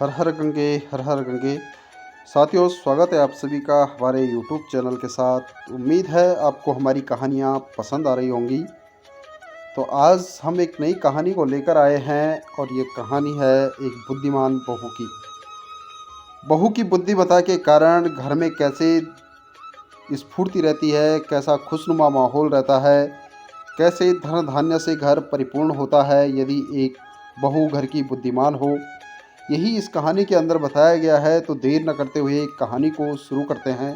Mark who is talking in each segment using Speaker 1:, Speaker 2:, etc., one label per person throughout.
Speaker 1: हर हर गंगे हर हर गंगे। साथियों, स्वागत है आप सभी का हमारे यूट्यूब चैनल के साथ। उम्मीद है आपको हमारी कहानियाँ पसंद आ रही होंगी। तो आज हम एक नई कहानी को लेकर आए हैं और ये कहानी है एक बुद्धिमान बहू की। बहू की बुद्धिमत्ता के कारण घर में कैसे स्फूर्ति रहती है, कैसा खुशनुमा माहौल रहता है, कैसे धन धान्य से घर परिपूर्ण होता है यदि एक बहू घर की बुद्धिमान हो। यही इस कहानी के अंदर बताया गया है। तो देर न करते हुए कहानी को शुरू करते हैं।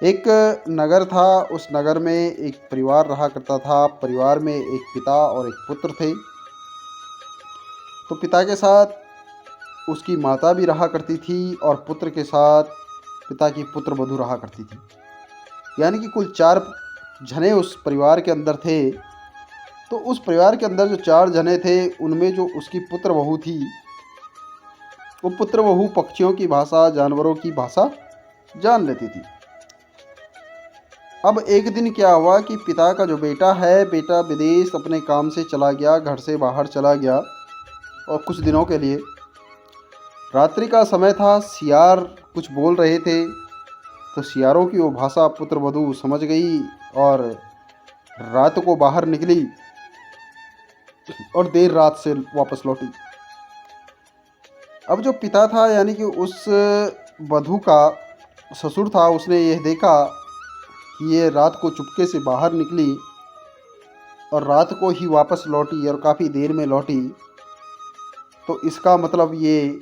Speaker 1: एक नगर था। उस नगर में एक परिवार रहा करता था। परिवार में एक पिता और एक पुत्र थे। तो पिता के साथ उसकी माता भी रहा करती थी और पुत्र के साथ पिता की पुत्र वधू रहा करती थी। यानी कि कुल 4 जने उस परिवार के अंदर थे। तो उस परिवार के अंदर जो 4 जने थे उनमें जो उसकी पुत्र बहू थी, वो पुत्र बहू पक्षियों की भाषा, जानवरों की भाषा जान लेती थी। अब एक दिन क्या हुआ कि पिता का जो बेटा है, बेटा विदेश अपने काम से चला गया, घर से बाहर चला गया और कुछ दिनों के लिए। रात्रि का समय था, सियार कुछ बोल रहे थे। तो सियारों की वो भाषा पुत्र वधू समझ गई और रात को बाहर निकली और देर रात से वापस लौटी। अब जो पिता था, यानी कि उस वधू का ससुर था, उसने यह देखा कि ये रात को चुपके से बाहर निकली और रात को ही वापस लौटी और काफ़ी देर में लौटी। तो इसका मतलब ये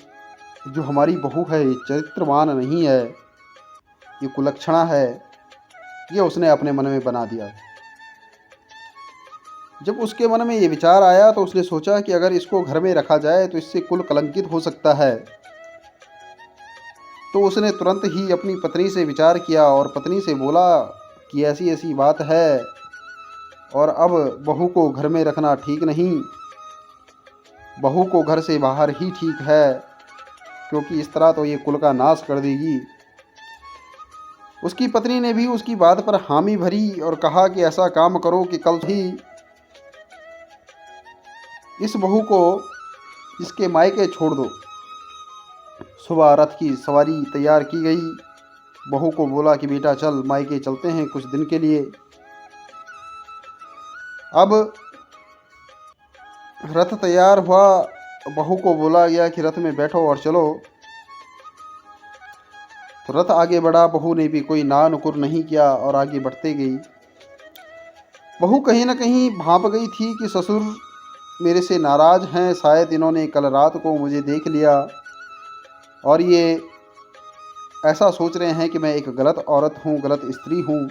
Speaker 1: जो हमारी बहू है ये चरित्रवान नहीं है, ये कुलक्षणा है। ये उसने अपने मन में बना दिया। जब उसके मन में ये विचार आया तो उसने सोचा कि अगर इसको घर में रखा जाए तो इससे कुल कलंकित हो सकता है। तो उसने तुरंत ही अपनी पत्नी से विचार किया और पत्नी से बोला कि ऐसी ऐसी बात है और अब बहू को घर में रखना ठीक नहीं, बहू को घर से बाहर ही ठीक है, क्योंकि इस तरह तो ये कुल का नाश कर देगी। उसकी पत्नी ने भी उसकी बात पर हामी भरी और कहा कि ऐसा काम करो कि कल ही इस बहू को इसके मायके छोड़ दो। सुबह रथ की सवारी तैयार की गई। बहू को बोला कि बेटा चल, मायके चलते हैं कुछ दिन के लिए। अब रथ तैयार हुआ। बहू को बोला गया कि रथ में बैठो और चलो। तो रथ आगे बढ़ा। बहू ने भी कोई ना नुकुर नहीं किया और आगे बढ़ते गई। बहू कहीं ना कहीं भांप गई थी कि ससुर मेरे से नाराज़ हैं, शायद इन्होंने कल रात को मुझे देख लिया और ये ऐसा सोच रहे हैं कि मैं एक गलत औरत हूँ, गलत स्त्री हूँ।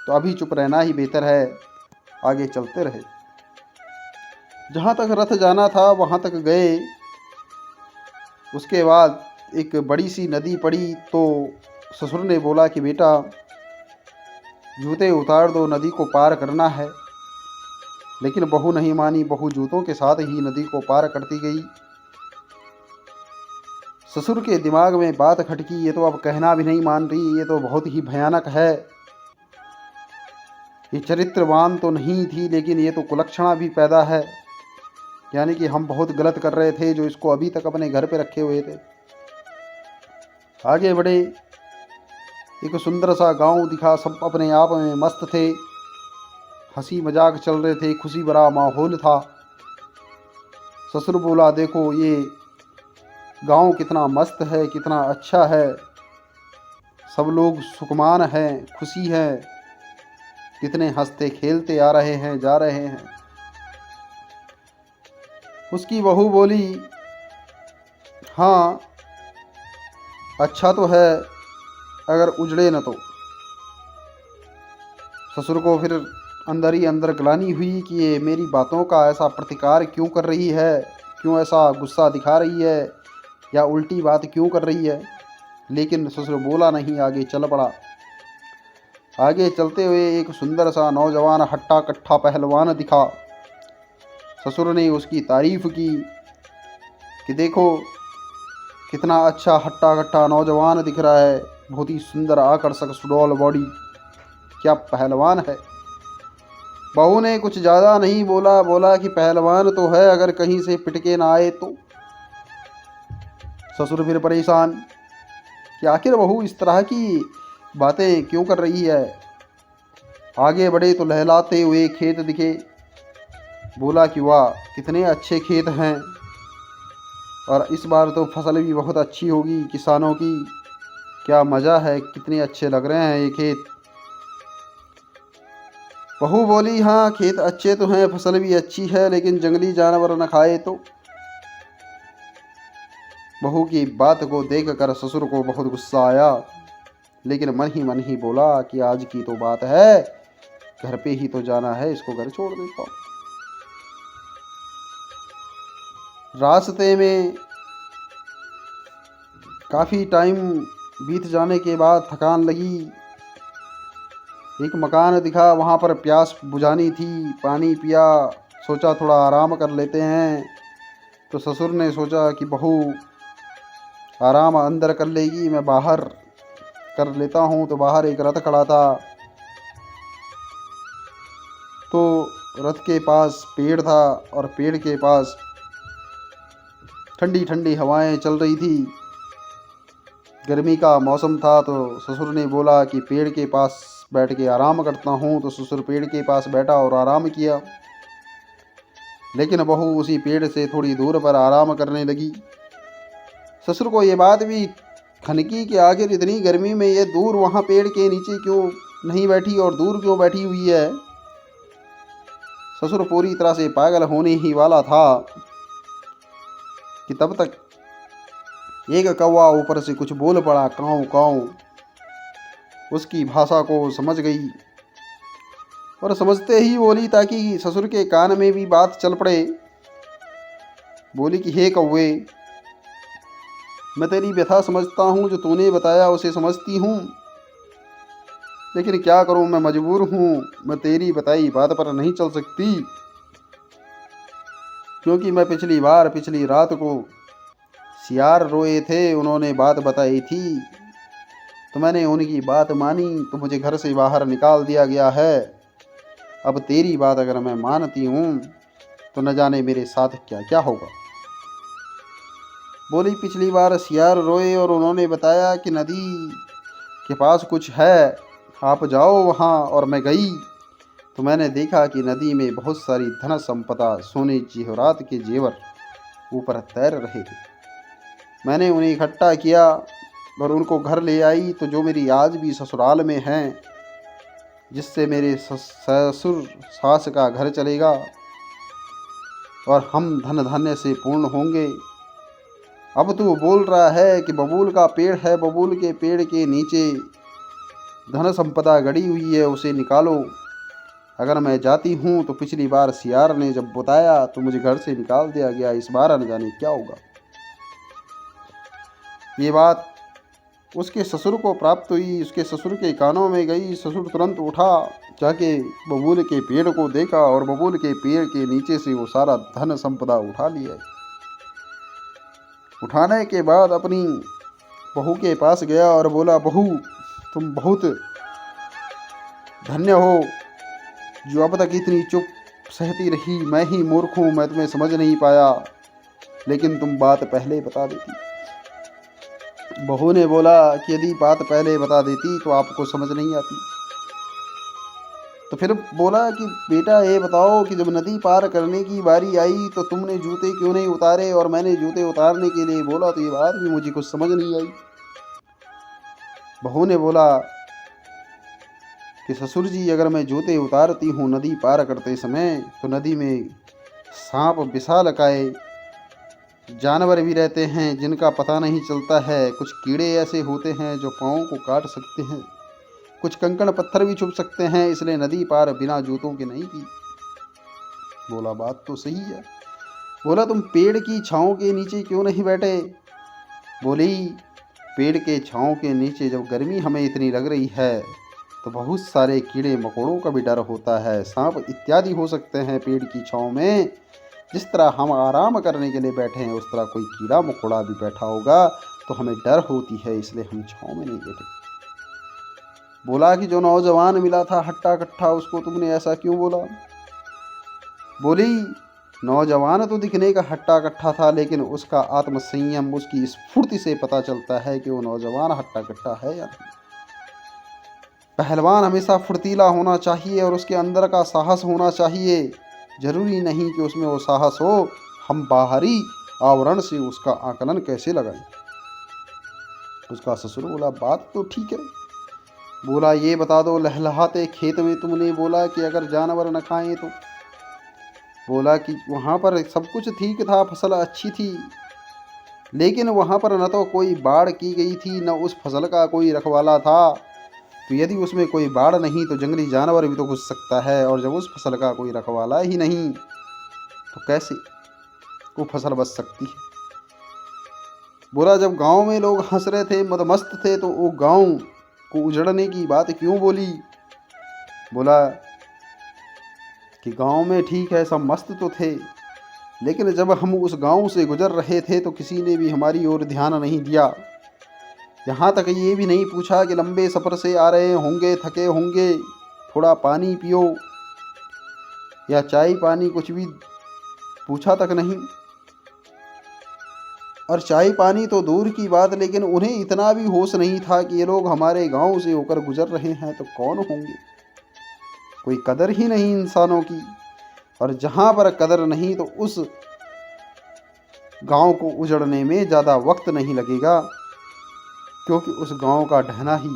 Speaker 1: तो अभी चुप रहना ही बेहतर है। आगे चलते रहे। जहाँ तक रथ जाना था वहाँ तक गए। उसके बाद एक बड़ी सी नदी पड़ी। तो ससुर ने बोला कि बेटा जूते उतार दो, नदी को पार करना है। लेकिन बहू नहीं मानी। बहू जूतों के साथ ही नदी को पार करती गई। ससुर के दिमाग में बात खटकी, ये तो अब कहना भी नहीं मान रही, ये तो बहुत ही भयानक है। ये चरित्रवान तो नहीं थी, लेकिन ये तो कुलक्षणा भी पैदा है। यानी कि हम बहुत गलत कर रहे थे जो इसको अभी तक अपने घर पे रखे हुए थे। आगे बढ़े। एक सुंदर सा गांव दिखा। सब अपने आप में मस्त थे, हंसी मजाक चल रहे थे, खुशी भरा माहौल था। ससुर बोला देखो ये गांव कितना मस्त है, कितना अच्छा है, सब लोग सुखमान हैं, खुशी है, कितने हंसते खेलते आ रहे हैं, जा रहे हैं। उसकी बहू बोली हाँ अच्छा तो है, अगर उजड़े न तो। ससुर को फिर अंदर ही अंदर ग्लानि हुई कि ये मेरी बातों का ऐसा प्रतिकार क्यों कर रही है, क्यों ऐसा गुस्सा दिखा रही है या उल्टी बात क्यों कर रही है। लेकिन ससुर बोला नहीं, आगे चल पड़ा। आगे चलते हुए एक सुंदर सा नौजवान हट्टा कट्ठा पहलवान दिखा। ससुर ने उसकी तारीफ की कि देखो कितना अच्छा हट्टा कट्ठा नौजवान दिख रहा है, बहुत ही सुंदर आकर्षक सुडौल बॉडी, क्या पहलवान है। बहू ने कुछ ज़्यादा नहीं बोला। बोला कि पहलवान तो है, अगर कहीं से पिटके ना आए तो। ससुर फिर परेशान कि आखिर बहू इस तरह की बातें क्यों कर रही है। आगे बढ़े तो लहलाते हुए खेत दिखे। बोला कि वाह कितने अच्छे खेत हैं, और इस बार तो फसल भी बहुत अच्छी होगी किसानों की। क्या मज़ा है, कितने अच्छे लग रहे हैं ये खेत। बहू बोली हाँ खेत अच्छे तो हैं, फसल भी अच्छी है, लेकिन जंगली जानवर न खाए तो। बहू की बात को देखकर ससुर को बहुत गुस्सा आया, लेकिन मन ही बोला कि आज की तो बात है, घर पे ही तो जाना है, इसको घर छोड़ देता हूँ। रास्ते में काफ़ी टाइम बीत जाने के बाद थकान लगी। एक मकान दिखा, वहाँ पर प्यास बुझानी थी, पानी पिया, सोचा थोड़ा आराम कर लेते हैं। तो ससुर ने सोचा कि बहू आराम अंदर कर लेगी, मैं बाहर कर लेता हूँ। तो बाहर एक रथ खड़ा था, तो रथ के पास पेड़ था और पेड़ के पास ठंडी ठंडी हवाएं चल रही थी। गर्मी का मौसम था, तो ससुर ने बोला कि पेड़ के पास बैठ के आराम करता हूँ। तो ससुर पेड़ के पास बैठा और आराम किया, लेकिन बहू उसी पेड़ से थोड़ी दूर पर आराम करने लगी। ससुर को ये बात भी खनकी कि आखिर इतनी गर्मी में ये दूर वहाँ पेड़ के नीचे क्यों नहीं बैठी और दूर क्यों बैठी हुई है। ससुर पूरी तरह से पागल होने ही वाला था कि तब तक एक कौवा ऊपर से कुछ बोल पड़ा, काऊ काऊ। उसकी भाषा को समझ गई और समझते ही बोली, ताकि ससुर के कान में भी बात चल पड़े। बोली कि हे कौवे, मैं तेरी व्यथा समझता हूँ, जो तूने बताया उसे समझती हूँ, लेकिन क्या करूँ, मैं मजबूर हूँ। मैं तेरी बताई बात पर नहीं चल सकती, क्योंकि मैं पिछली रात को सियार रोए थे, उन्होंने बात बताई थी, तो मैंने उनकी बात मानी, तो मुझे घर से बाहर निकाल दिया गया है। अब तेरी बात अगर मैं मानती हूँ तो न जाने मेरे साथ क्या क्या होगा। बोली पिछली बार सियार रोए और उन्होंने बताया कि नदी के पास कुछ है, आप जाओ वहाँ। और मैं गई तो मैंने देखा कि नदी में बहुत सारी धन संपदा, सोने जेवरात के जेवर ऊपर तैर रहे थे। मैंने उन्हें इकट्ठा किया और उनको घर ले आई, तो जो मेरी आज भी ससुराल में हैं, जिससे मेरे ससुर सास का घर चलेगा और हम धन धान्य से पूर्ण होंगे। अब तू बोल रहा है कि बबूल का पेड़ है, बबूल के पेड़ के नीचे धन संपदा गड़ी हुई है, उसे निकालो। अगर मैं जाती हूँ तो पिछली बार सियार ने जब बताया तो मुझे घर से निकाल दिया गया, इस बार न जाने क्या होगा। ये बात उसके ससुर को प्राप्त हुई, उसके ससुर के कानों में गई। ससुर तुरंत उठा, जाके बबूल के पेड़ को देखा और बबूल के पेड़ के नीचे से वो सारा धन संपदा उठा लिया। उठाने के बाद अपनी बहू के पास गया और बोला, बहू तुम बहुत धन्य हो, जो अब तक इतनी चुप सहती रही। मैं ही मूर्ख हूँ, मैं तुम्हें समझ नहीं पाया, लेकिन तुम बात पहले बता देती। बहू ने बोला कि यदि बात पहले बता देती तो आपको समझ नहीं आती। तो फिर बोला कि बेटा ये बताओ कि जब नदी पार करने की बारी आई तो तुमने जूते क्यों नहीं उतारे, और मैंने जूते उतारने के लिए बोला तो ये बात भी मुझे कुछ समझ नहीं आई। बहू ने बोला कि ससुर जी, अगर मैं जूते उतारती हूँ नदी पार करते समय, तो नदी में सांप, विशालकाय जानवर भी रहते हैं, जिनका पता नहीं चलता है। कुछ कीड़े ऐसे होते हैं जो पाँव को काट सकते हैं, कुछ कंकड़ पत्थर भी छुप सकते हैं, इसलिए नदी पार बिना जूतों के नहीं की। बोला बात तो सही है। बोला तुम पेड़ की छाँव के नीचे क्यों नहीं बैठे। बोली पेड़ के छाँव के नीचे जब गर्मी हमें इतनी लग रही है तो बहुत सारे कीड़े मकोड़ों का भी डर होता है, सांप इत्यादि हो सकते हैं पेड़ की छाँव में। जिस तरह हम आराम करने के लिए बैठे हैं, उस तरह कोई कीड़ा मकोड़ा भी बैठा होगा तो हमें डर होती है, इसलिए हम छाँव में नहीं बैठे। बोला कि जो नौजवान मिला था हट्टा कट्ठा, उसको तुमने ऐसा क्यों बोला। बोली नौजवान तो दिखने का हट्टा कट्ठा था, लेकिन उसका आत्मसंयम, उसकी स्फूर्ति से पता चलता है कि वो नौजवान हट्टा कट्ठा है या नहीं। पहलवान हमेशा फुर्तीला होना चाहिए और उसके अंदर का साहस होना चाहिए। जरूरी नहीं कि उसमें वो साहस हो। हम बाहरी आवरण से उसका आकलन कैसे लगाएं। उसका ससुर बोला, बात तो ठीक है। बोला, ये बता दो, लहलहाते खेत में तुमने बोला कि अगर जानवर न खाएं तो। बोला कि वहाँ पर सब कुछ ठीक था, फसल अच्छी थी, लेकिन वहाँ पर न तो कोई बाढ़ की गई थी, न उस फसल का कोई रखवाला था। तो यदि उसमें कोई बाढ़ नहीं तो जंगली जानवर भी तो घुस सकता है, और जब उस फसल का कोई रखवाला ही नहीं तो कैसे वो फसल बच सकती है। बोला, जब गांव में लोग हंस रहे थे, मदमस्त थे, तो वो गांव को उजड़ने की बात क्यों बोली। बोला कि गांव में ठीक है, सब मस्त तो थे, लेकिन जब हम उस गांव से गुजर रहे थे तो किसी ने भी हमारी ओर ध्यान नहीं दिया। यहाँ तक ये भी नहीं पूछा कि लंबे सफ़र से आ रहे होंगे, थके होंगे, थोड़ा पानी पियो या चाय पानी, कुछ भी पूछा तक नहीं। और चाय पानी तो दूर की बात, लेकिन उन्हें इतना भी होश नहीं था कि ये लोग हमारे गांव से होकर गुजर रहे हैं तो कौन होंगे। कोई कदर ही नहीं इंसानों की। और जहाँ पर कदर नहीं तो उस गांव को उजड़ने में ज़्यादा वक्त नहीं लगेगा, क्योंकि उस गांव का ढहना ही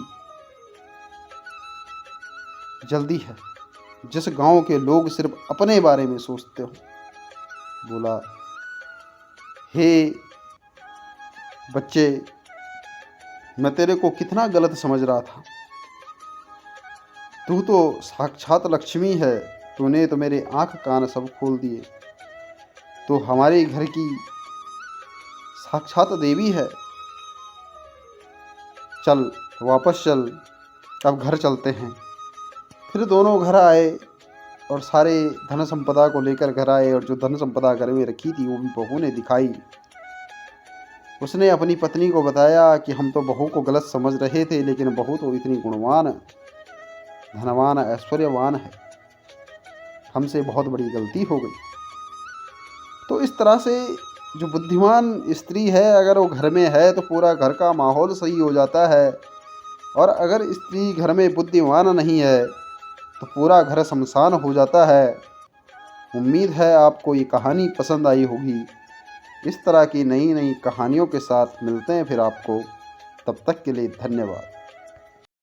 Speaker 1: जल्दी है। जिस गांव के लोग सिर्फ अपने बारे में सोचते हो। बोला, हे बच्चे, मैं तेरे को कितना गलत समझ रहा था। तू तो साक्षात लक्ष्मी है। तूने तो मेरे आंख कान सब खोल दिए। तो हमारे घर की साक्षात देवी है। चल वापस चल, अब घर चलते हैं। फिर दोनों घर आए और सारे धन संपदा को लेकर घर आए, और जो धन संपदा घर में रखी थी वो भी बहू ने दिखाई। उसने अपनी पत्नी को बताया कि हम तो बहू को गलत समझ रहे थे, लेकिन बहू तो इतनी गुणवान, धनवान, ऐश्वर्यवान है, हमसे बहुत बड़ी गलती हो गई। तो इस तरह से जो बुद्धिमान स्त्री है, अगर वो घर में है तो पूरा घर का माहौल सही हो जाता है, और अगर स्त्री घर में बुद्धिमान नहीं है तो पूरा घर शमशान हो जाता है। उम्मीद है आपको ये कहानी पसंद आई होगी। इस तरह की नई नई कहानियों के साथ मिलते हैं फिर आपको। तब तक के लिए धन्यवाद।